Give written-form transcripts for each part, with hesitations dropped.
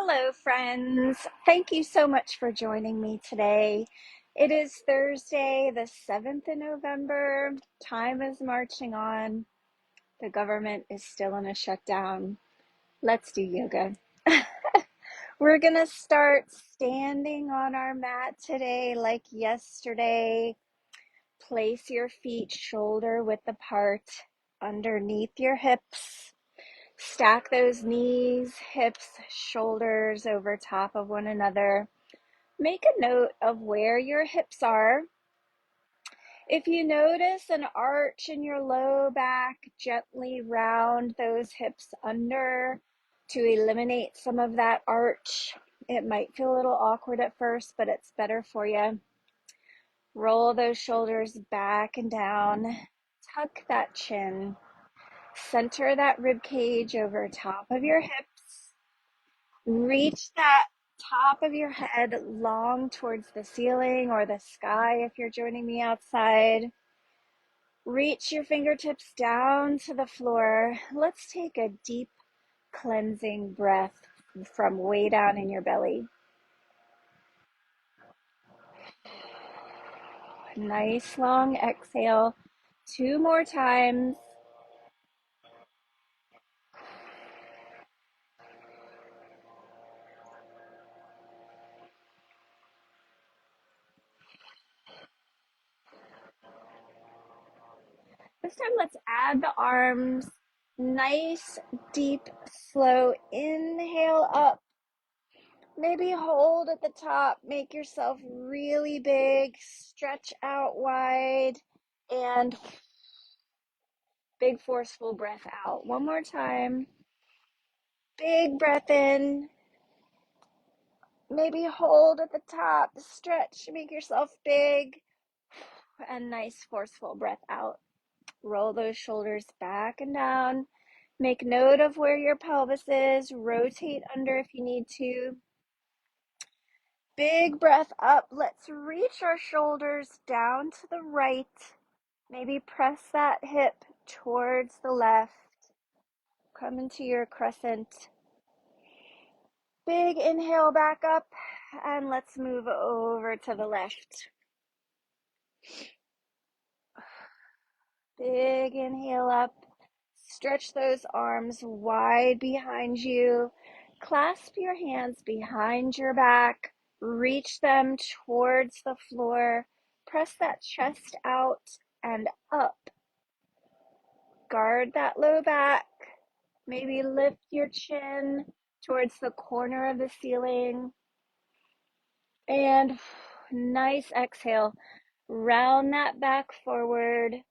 Hello, friends. Thank you so much for joining me today. It is Thursday, the 7th of November. Time is marching on. The government is still in a shutdown. Let's do yoga. We're going to start standing on our mat today like yesterday. Place your feet shoulder width apart underneath your hips. Stack those knees, hips, shoulders over top of one another. Make a note of where your hips are. If you notice an arch in your low back, gently round those hips under to eliminate some of that arch. It might feel a little awkward at first, but it's better for you. Roll those shoulders back and down. Tuck that chin. Center that rib cage over top of your hips. Reach that top of your head long towards the ceiling or the sky if you're joining me outside. Reach your fingertips down to the floor. Let's take a deep cleansing breath from way down in your belly. Nice long exhale. 2 more times. This time, let's add the arms. Nice, deep, slow inhale up. Maybe hold at the top. Make yourself really big. Stretch out wide. And big, forceful breath out. One more time. Big breath in. Maybe hold at the top. Stretch. Make yourself big. And nice, forceful breath out. Roll those shoulders back and down. Make note of where your pelvis is. Rotate under if you need to. Big breath up. Let's reach our shoulders down to the right. Maybe press that hip towards the left. Come into your crescent. Big inhale back up. And let's move over to the left. Big inhale up. Stretch those arms wide behind you. Clasp your hands behind your back. Reach them towards the floor. Press that chest out and up. Guard that low back. Maybe lift your chin towards the corner of the ceiling. And nice exhale. Round that back forward.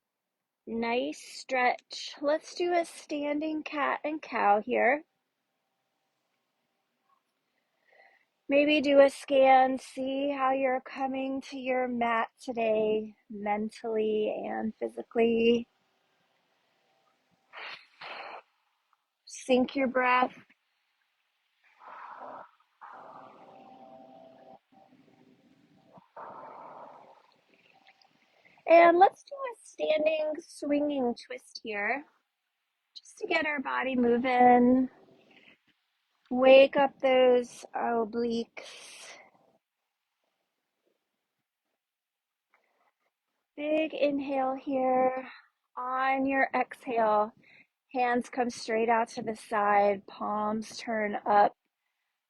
Nice stretch. Let's do a standing cat and cow here. Maybe do a scan, see how you're coming to your mat today, mentally and physically. Sync your breath. And let's do a standing swinging twist here, just to get our body moving. Wake up those obliques. Big inhale here. On your exhale, hands come straight out to the side, palms turn up.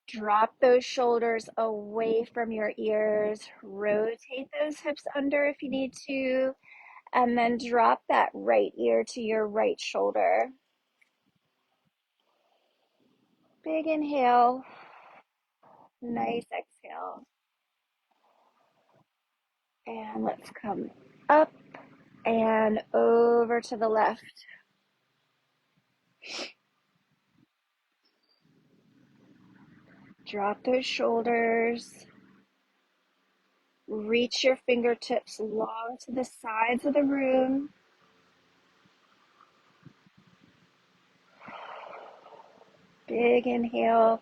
Drop those shoulders away from your ears. Rotate those hips under if you need to. And then drop that right ear to your right shoulder. Big inhale. Nice exhale. And let's come up and over to the left. Drop those shoulders. Reach your fingertips long to the sides of the room. Big inhale.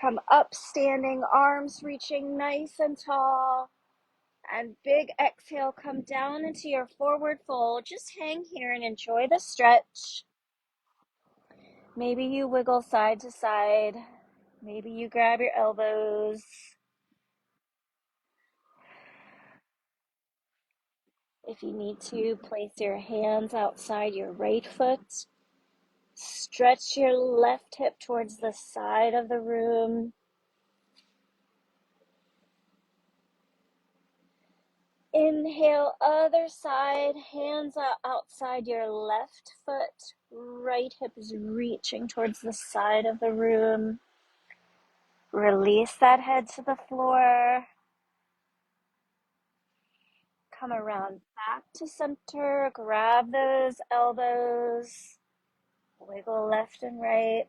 Come up standing, arms reaching nice and tall. And big exhale, come down into your forward fold. Just hang here and enjoy the stretch. Maybe you wiggle side to side. Maybe you grab your elbows. If you need to, place your hands outside your right foot. Stretch your left hip towards the side of the room. Inhale, other side, hands out outside your left foot. Right hip is reaching towards the side of the room. Release that head to the floor. Come around back to center. Grab those elbows. Wiggle left and right.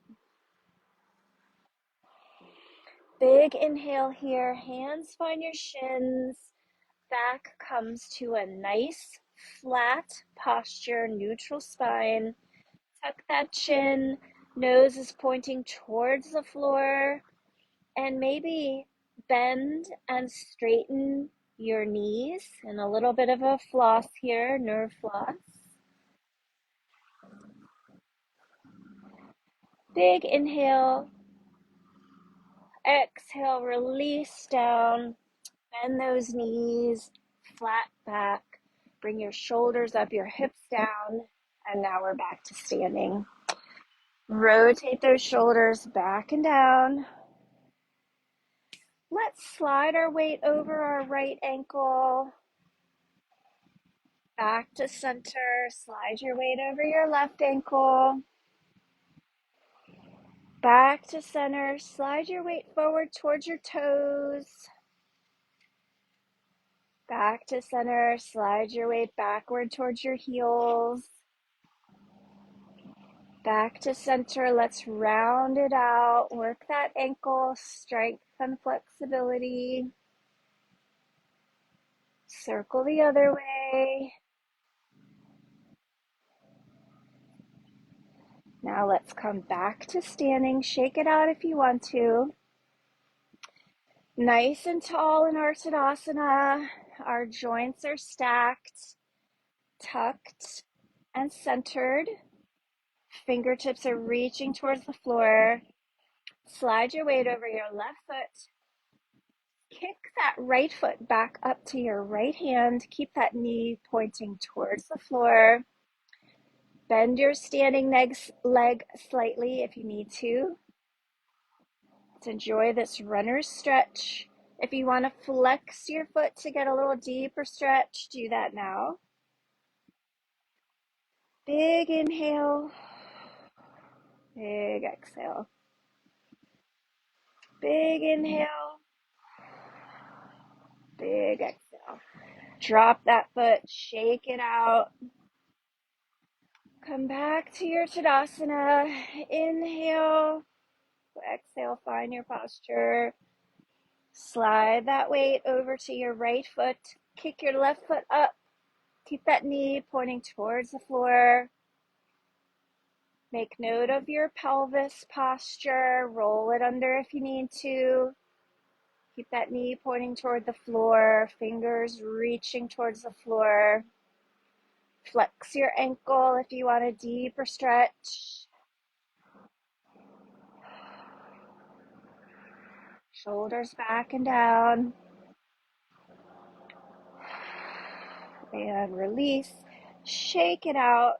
Big inhale here. Hands find your shins. Back comes to a nice flat posture, neutral spine. Tuck that chin. Nose is pointing towards the floor. And maybe bend and straighten your knees. And a little bit of a floss here, nerve floss. Big inhale. Exhale, release down. Bend those knees, flat back. Bring your shoulders up, your hips down. And now we're back to standing. Rotate those shoulders back and down. Let's slide our weight over our right ankle. Back to center. Slide your weight over your left ankle. Back to center. Slide your weight forward towards your toes. Back to center. Slide your weight backward towards your heels. Back to center. Let's round it out. Work that ankle strength and flexibility. Circle the other way. Now let's come back to standing. Shake it out if you want to. Nice and tall in our Tadasana. Our joints are stacked, tucked, and centered. Fingertips are reaching towards the floor. Slide your weight over your left foot. Kick that right foot back up to your right hand. Keep that knee pointing towards the floor. Bend your standing leg slightly if you need to. Let's enjoy this runner's stretch. If you want to flex your foot to get a little deeper stretch, do that now. Big inhale. Big exhale. Big inhale. Big exhale. Drop that foot, shake it out. Come back to your Tadasana. Inhale. Exhale, find your posture. Slide that weight over to your right foot. Kick your left foot up. Keep that knee pointing towards the floor. Make note of your pelvis posture. Roll it under if you need to. Keep that knee pointing toward the floor. Fingers reaching towards the floor. Flex your ankle if you want a deeper stretch. Shoulders back and down. And release. Shake it out.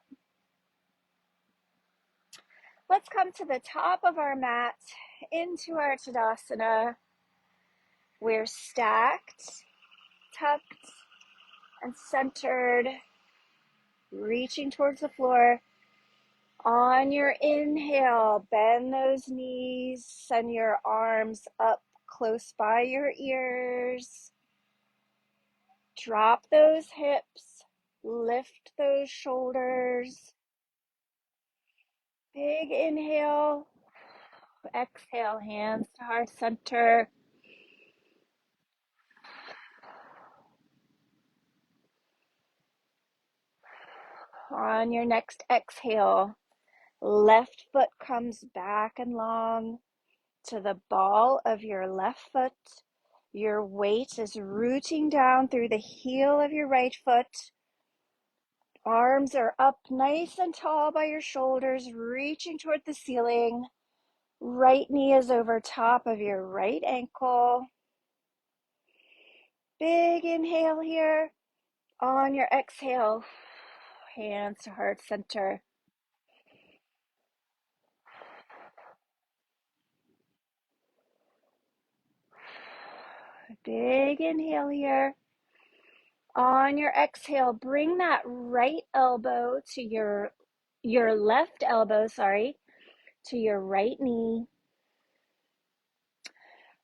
Let's come to the top of our mat into our Tadasana. We're stacked, tucked, and centered, reaching towards the floor. On your inhale, bend those knees, send your arms up close by your ears. Drop those hips, lift those shoulders. Big inhale, exhale, hands to heart center. On your next exhale, left foot comes back and long to the ball of your left foot. Your weight is rooting down through the heel of your right foot. Arms are up nice and tall by your shoulders, reaching toward the ceiling. Right knee is over top of your right ankle. Big inhale here. On your exhale, hands to heart center. Big inhale here. On your exhale, bring that right elbow to your left elbow, to your right knee.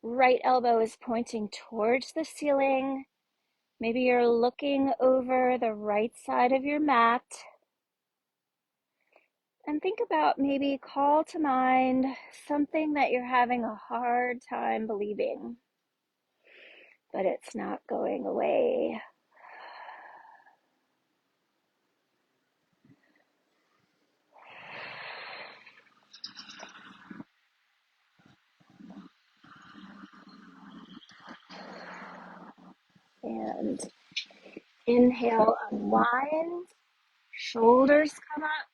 Right elbow is pointing towards the ceiling. Maybe you're looking over the right side of your mat. And think about, maybe call to mind something that you're having a hard time believing, but it's not going away. And inhale, unwind, shoulders come up,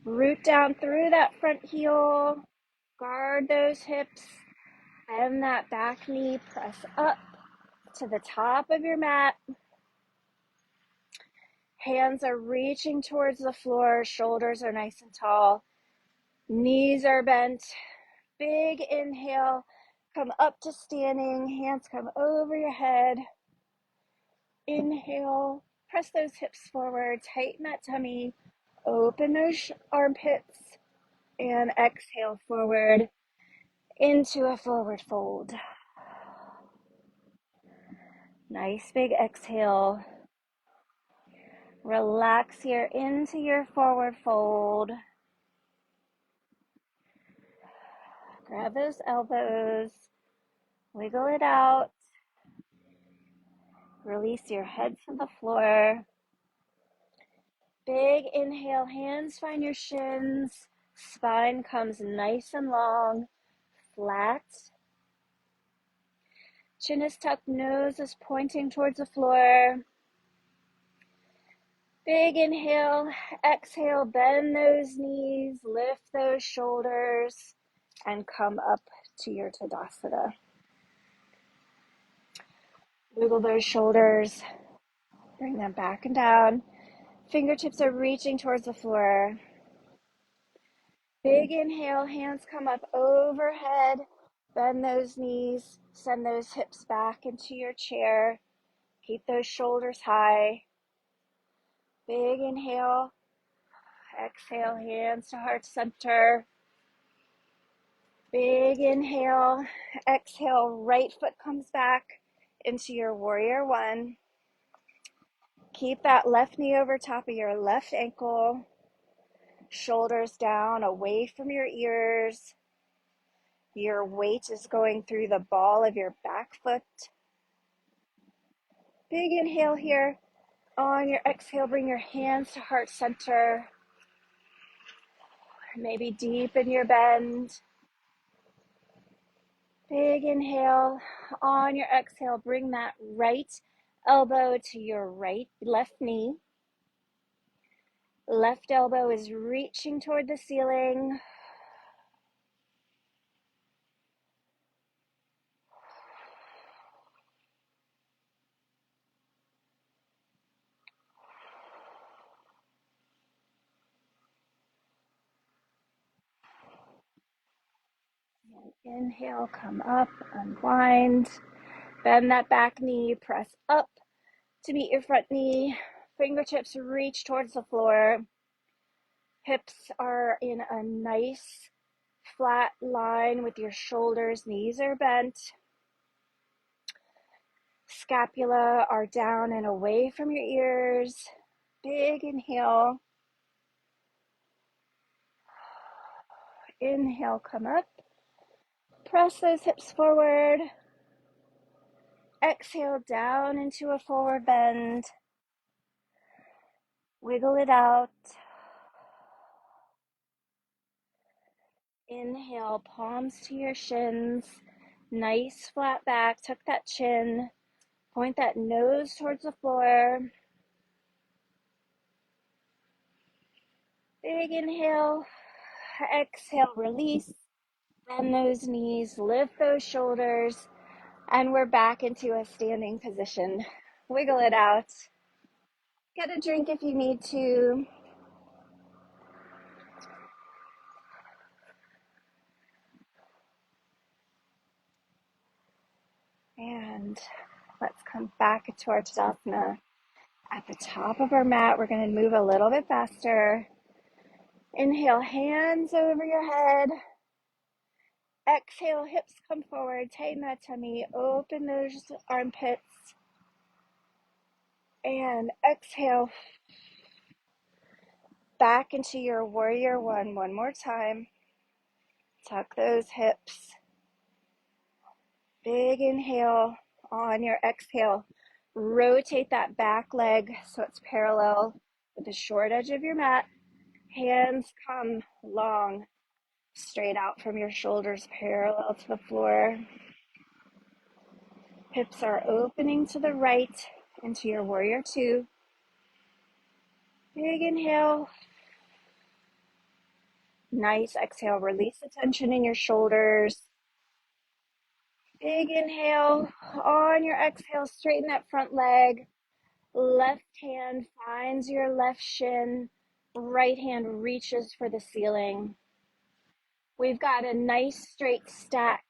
root down through that front heel, guard those hips, bend that back knee, press up to the top of your mat. Hands are reaching towards the floor, shoulders are nice and tall, knees are bent. Big inhale, come up to standing, hands come over your head. Inhale, press those hips forward, tighten that tummy, open those armpits, and exhale forward into a forward fold. Nice big exhale. Relax here into your forward fold. Grab those elbows, wiggle it out. Release your head to the floor. Big inhale, hands find your shins. Spine comes nice and long, flat. Chin is tucked, nose is pointing towards the floor. Big inhale, exhale, bend those knees, lift those shoulders, and come up to your Tadasana. Wiggle those shoulders, bring them back and down. Fingertips are reaching towards the floor. Big inhale, hands come up overhead. Bend those knees, send those hips back into your chair. Keep those shoulders high. Big inhale, exhale, hands to heart center. Big inhale, exhale, right foot comes back into your warrior one. Keep that left knee over top of your left ankle. Shoulders down, away from your ears. Your weight is going through the ball of your back foot. Big inhale here. On your exhale, bring your hands to heart center. Maybe deepen your bend. Big inhale. On your exhale, bring that right elbow to your left knee. Left elbow is reaching toward the ceiling. Inhale, come up, unwind. Bend that back knee, press up to meet your front knee. Fingertips reach towards the floor. Hips are in a nice flat line with your shoulders. Knees are bent. Scapula are down and away from your ears. Big inhale. Inhale, come up. Press those hips forward. Exhale down into a forward bend. Wiggle it out. Inhale, palms to your shins. Nice flat back. Tuck that chin. Point that nose towards the floor. Big inhale. Exhale, release. Bend those knees, lift those shoulders, and we're back into a standing position. Wiggle it out. Get a drink if you need to. And let's come back to our Tadasana. At the top of our mat, we're going to move a little bit faster. Inhale, hands over your head. Exhale, hips come forward. Tighten that tummy. Open those armpits. And exhale, back into your warrior one. One more time. Tuck those hips. Big inhale. On your exhale, rotate that back leg so it's parallel with the short edge of your mat. Hands come long, straight out from your shoulders, parallel to the floor. Hips are opening to the right into your warrior two. Big inhale. Nice exhale. Release the tension in your shoulders. Big inhale. On your exhale, straighten that front leg. Left hand finds your left shin. Right hand reaches for the ceiling. We've got a nice straight stack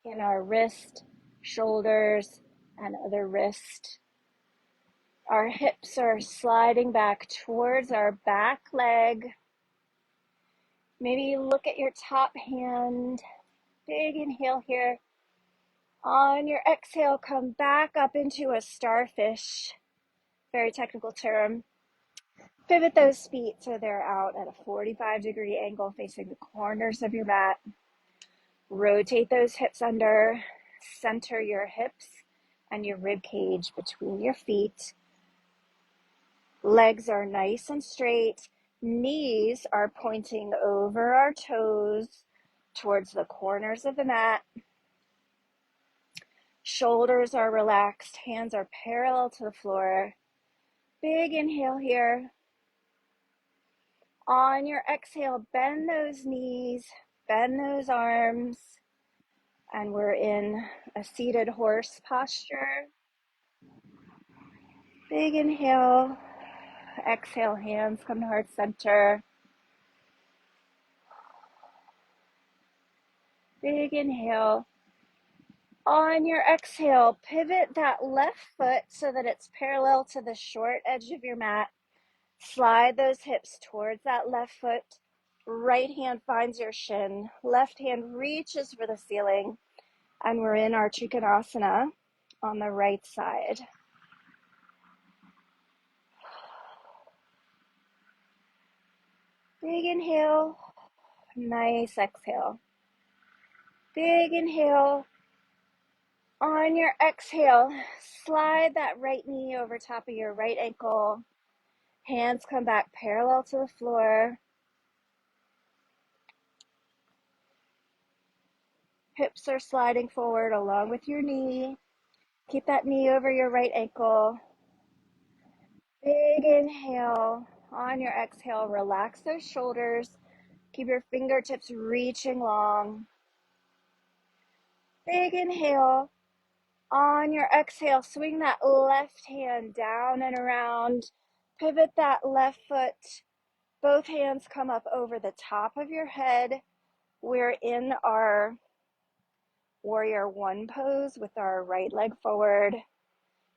in our wrist, shoulders, and other wrist. Our hips are sliding back towards our back leg. Maybe look at your top hand. Big inhale here. On your exhale, come back up into a starfish. Very technical term. Pivot those feet so they're out at a 45-degree angle facing the corners of your mat. Rotate those hips under. Center your hips and your rib cage between your feet. Legs are nice and straight. Knees are pointing over our toes towards the corners of the mat. Shoulders are relaxed. Hands are parallel to the floor. Big inhale here. On your exhale, bend those knees, bend those arms, and we're in a seated horse posture. Big inhale. Exhale, hands come to heart center. Big inhale. On your exhale, pivot that left foot so that it's parallel to the short edge of your mat. Slide those hips towards that left foot. Right hand finds your shin. Left hand reaches for the ceiling. And we're in our Trikonasana on the right side. Big inhale. Nice exhale. Big inhale. On your exhale, slide that right knee over top of your right ankle. Hands come back parallel to the floor. Hips are sliding forward along with your knee. Keep that knee over your right ankle. Big inhale. On your exhale, relax those shoulders. Keep your fingertips reaching long. Big inhale. On your exhale, swing that left hand down and around. Pivot that left foot. Both hands come up over the top of your head. We're in our warrior one pose with our right leg forward.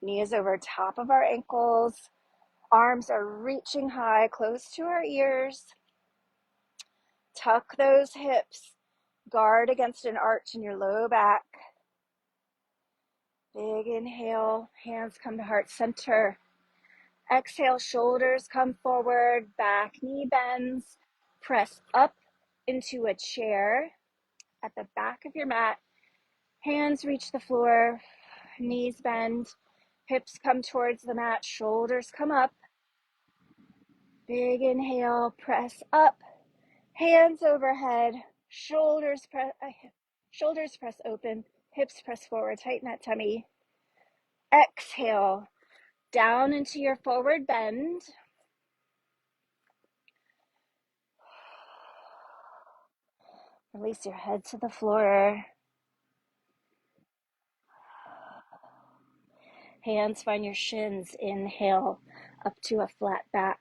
Knees over top of our ankles. Arms are reaching high, close to our ears. Tuck those hips. Guard against an arch in your low back. Big inhale, hands come to heart center. Exhale, shoulders come forward, back knee bends. Press up into a chair at the back of your mat. Hands reach the floor, knees bend, hips come towards the mat, shoulders come up. Big inhale, press up, hands overhead, shoulders press open, hips press forward, tighten that tummy. Exhale, down into your forward bend. Release your head to the floor. Hands find your shins. Inhale up to a flat back.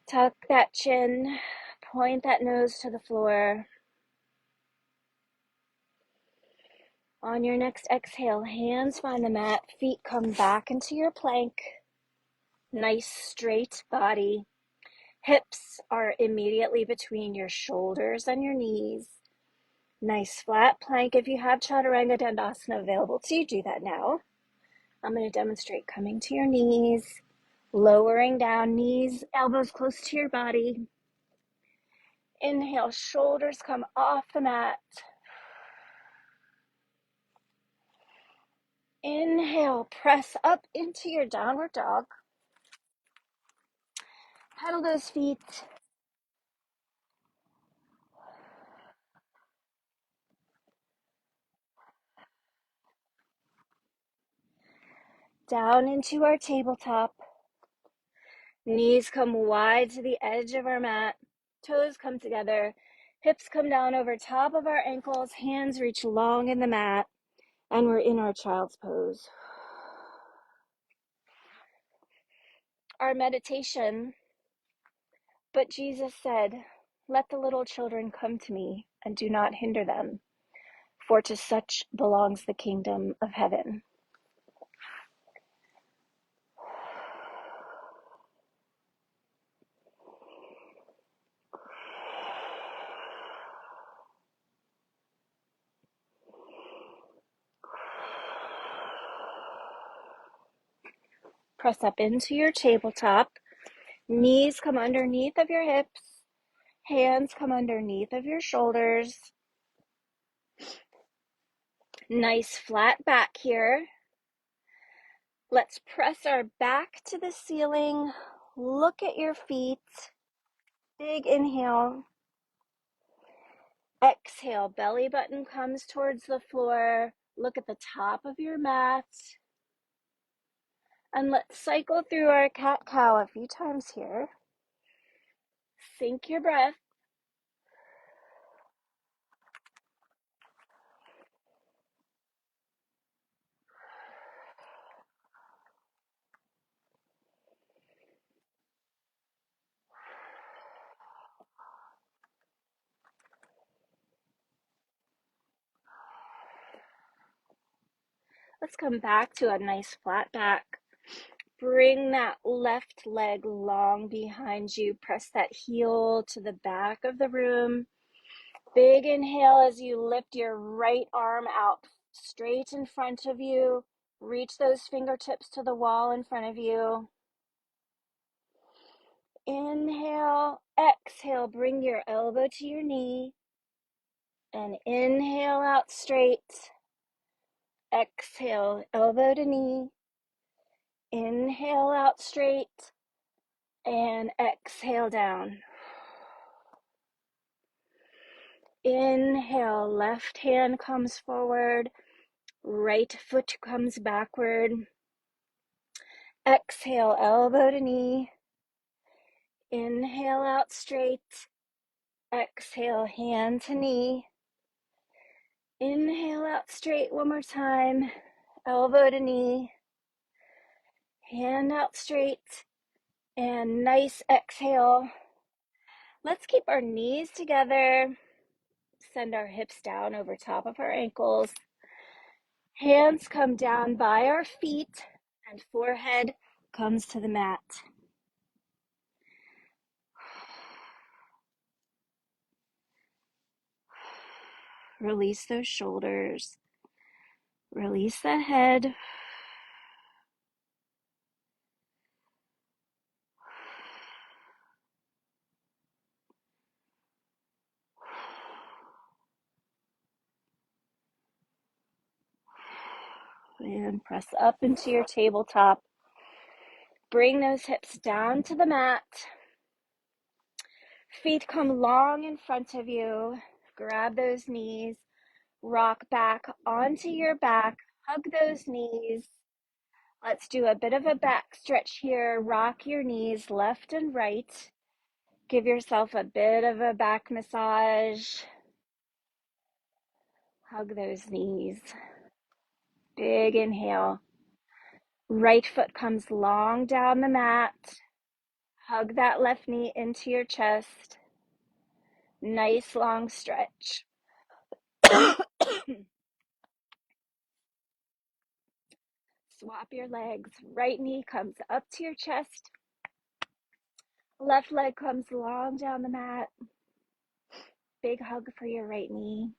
Tuck that chin. Point that nose to the floor. On your next exhale, hands find the mat. Feet come back into your plank. Nice straight body. Hips are immediately between your shoulders and your knees. Nice flat plank. If you have Chaturanga Dandasana available to you, do that now. I'm going to demonstrate coming to your knees, lowering down, knees, elbows close to your body. Inhale, shoulders come off the mat. Inhale, press up into your downward dog. Pedal those feet. Down into our tabletop. Knees come wide to the edge of our mat. Toes come together. Hips come down over top of our ankles. Hands reach long in the mat. And we're in our child's pose. Our meditation, but Jesus said, "Let the little children come to me and do not hinder them, for to such belongs the kingdom of heaven." Press up into your tabletop. Knees come underneath of your hips. Hands come underneath of your shoulders. Nice flat back here. Let's press our back to the ceiling. Look at your feet. Big inhale. Exhale, belly button comes towards the floor. Look at the top of your mat. And let's cycle through our cat-cow a few times here. Sync your breath. Let's come back to a nice flat back. Bring that left leg long behind you. Press that heel to the back of the room. Big inhale as you lift your right arm out straight in front of you. Reach those fingertips to the wall in front of you. Inhale, exhale, bring your elbow to your knee. And inhale out straight. Exhale, elbow to knee. Inhale out straight. And exhale down. Inhale, left hand comes forward. Right foot comes backward. Exhale, elbow to knee. Inhale out straight. Exhale, hand to knee. Inhale out straight one more time. Elbow to knee. Hand out straight. And nice exhale. Let's keep our knees together. Send our hips down over top of our ankles. Hands come down by our feet and forehead comes to the mat. Release those shoulders. Release the head. And press up into your tabletop. Bring those hips down to the mat. Feet come long in front of you. Grab those knees. Rock back onto your back. Hug those knees. Let's do a bit of a back stretch here. Rock your knees left and right. Give yourself a bit of a back massage. Hug those knees. Big inhale. Right foot comes long down the mat. Hug that left knee into your chest. Nice long stretch. Swap your legs. Right knee comes up to your chest. Left leg comes long down the mat. Big hug for your right knee.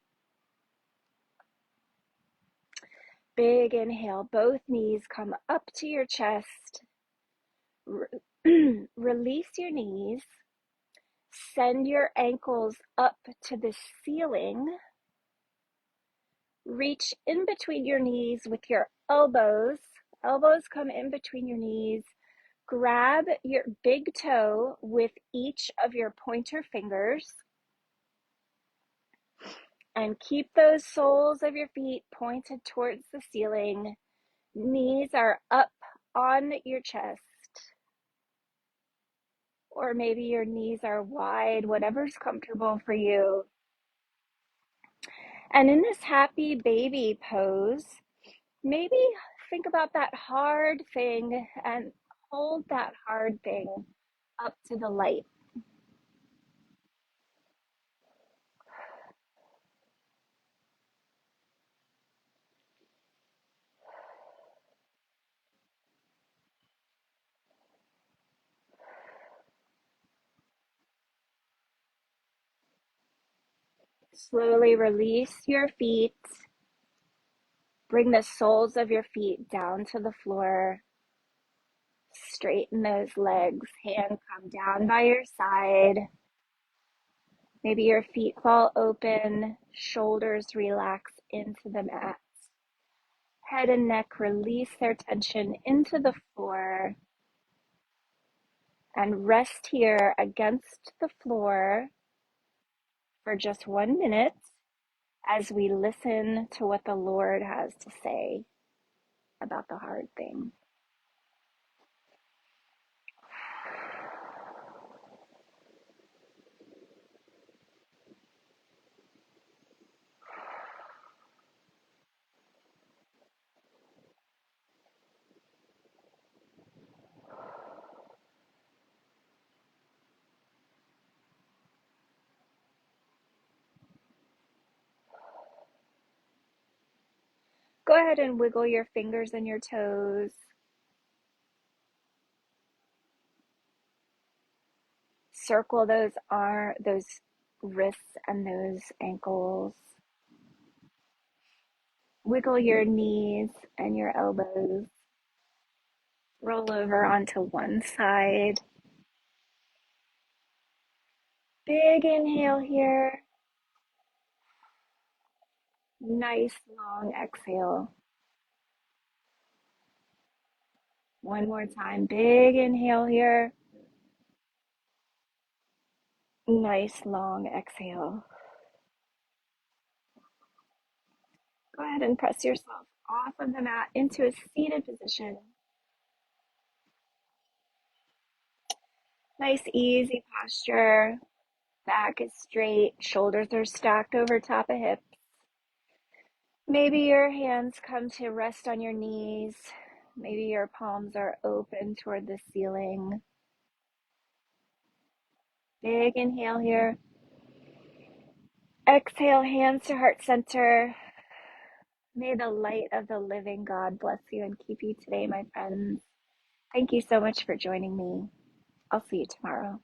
Big inhale. Both knees come up to your chest. Release your knees. Send your ankles up to the ceiling. Reach in between your knees with your elbows. Elbows come in between your knees. Grab your big toe with each of your pointer fingers and keep those soles of your feet pointed towards the ceiling. Knees are up on your chest, or maybe your knees are wide, whatever's comfortable for you. And in this happy baby pose, maybe think about that hard thing and hold that hard thing up to the light. Slowly release your feet. Bring the soles of your feet down to the floor. Straighten those legs. Hand come down by your side. Maybe your feet fall open. Shoulders relax into the mat. Head and neck release their tension into the floor. And rest here against the floor for just 1 minute as we listen to what the Lord has to say about the hard thing. Go ahead and wiggle your fingers and your toes. Circle those wrists and those ankles. Wiggle your knees and your elbows. Roll over onto one side. Big inhale here. Nice long exhale. One more time. Big inhale here. Nice long exhale. Go ahead and press yourself off of the mat into a seated position. Nice, easy posture. Back is straight. Shoulders are stacked over top of hips. Maybe your hands come to rest on your knees. Maybe your palms are open toward the ceiling. Big inhale here. Exhale, hands to heart center. May the light of the living God bless you and keep you today, my friends. Thank you so much for joining me. I'll see you tomorrow.